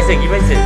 পাইছে কি পাইছে?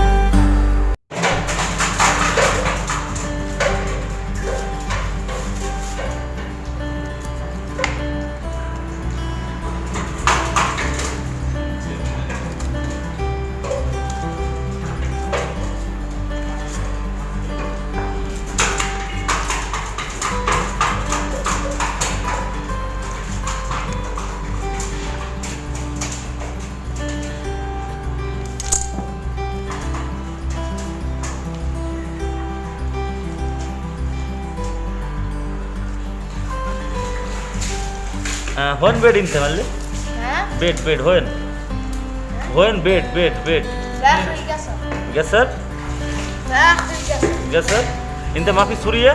Hoen bed in Semalle? Bed, hoen. Hoen bed. داخل القصر. Gasser? داخل القصر. Gasser? أنت ما في سوريا؟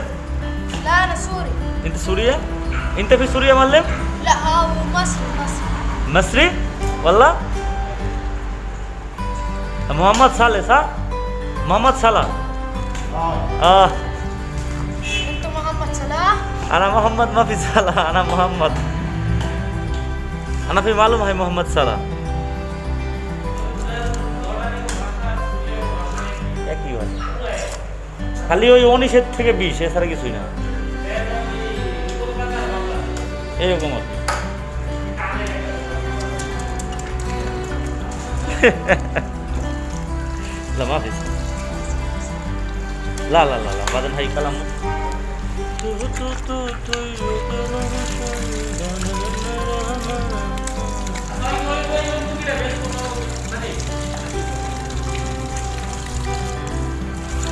لا أنا سوري. أنت سوريا؟ أنت في سوريا معلم؟ لا هو مصري. مصري؟ والله؟ محمد صالح صح؟ محمد صلاح. أنت محمد صلاح؟ أنا محمد ما في صلاح، أنا محمد. أنا في معلوم هاي محمد صلاح. একই হয় খালি ওই 19 থেকে 20 এছাড়া কিছুই না এরকম আর لا ما في لا بعدين هاي كلام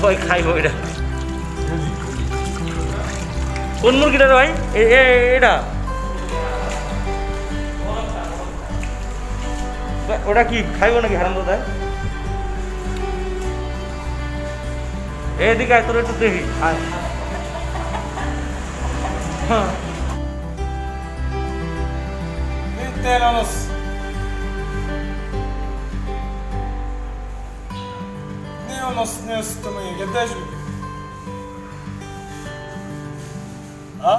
ভাই খাইব এটা কোন মুরগিটা ভাই এটা ওটা কি খাইব নাকি হারাম দাদা এদিকে তোর একটু দেখি Ne ısıtmayı gedeş mi? Ha?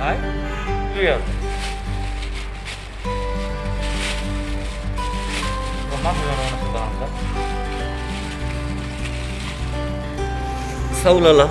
Hai? Iya. Rumah orang sekarang kan? Saulala.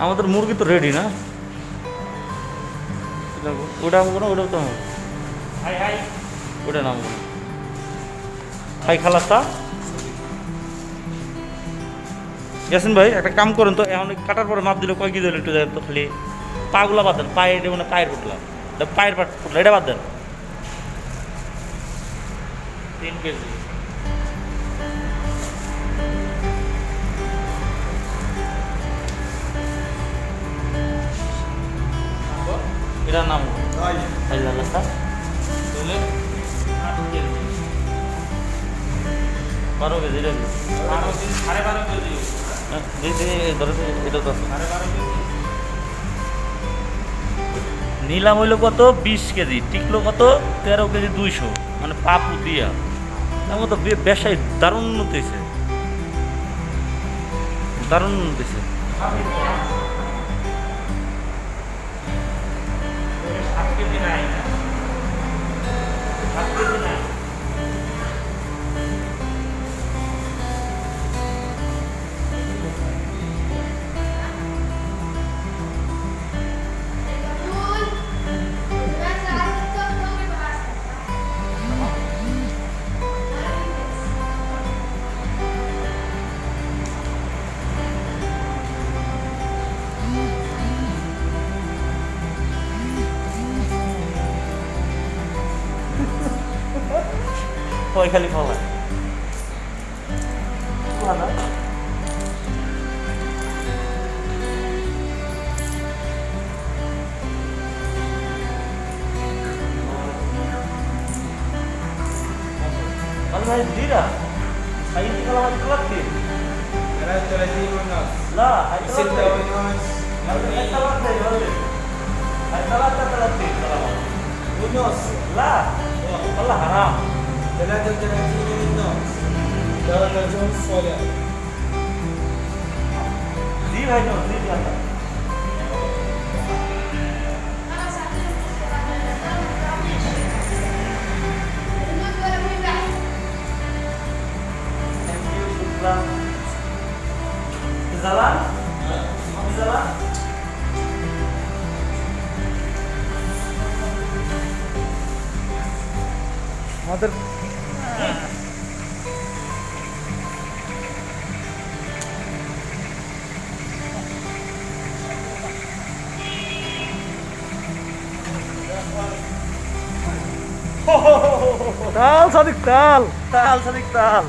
আমাদের মুরগি তো রেডি না ওটা হবে না ওটাও তো হবে ওটা নামবো ভাই খালাসা ইয়াসিন ভাই একটা কাম করেন তো, এখন কাটার পরে মাপ দিলে কয় কেজি হলো একটু দেন তো, খালি পাগুলা বাদ দেন, পায়ে এটা মানে পায়ের ফুটলা, পায়ের পাট ফুটলা এটা বাদ দেন। 3 কেজি। এটার নাম Hayır. ভাই খালাসা Söyle. 8 কেজি 12 কেজি এটা দিন। Hadi bana gözüyor. হ্যাঁ, ধরো এটা তো আছে। নিলাম হইলো কত 20 কেজি, টিকলো কত 13 কেজি 200, মানে পাপু দিয়া আমার তো বেশাই দারুণ উন্নতি হয়েছে, দারুণ উন্নতি হয়েছে। دول الناس عايزة تفضل بحسن ওই খালি খাওয়া ভালো। ভাই দিরা আই কি খাওয়া লাগবে Era 30 ونص. না 6 ونص. ونص. لا والله حرام 33 ونص. درجة ونص ولا. دي ভাই নো دي ভাই انا ساعتين الناس ولا مين بعد থ্যাংক ইউ শুকরান জালান জালান আমাদের তাল সাদিক তাল তাল সাদিক তাল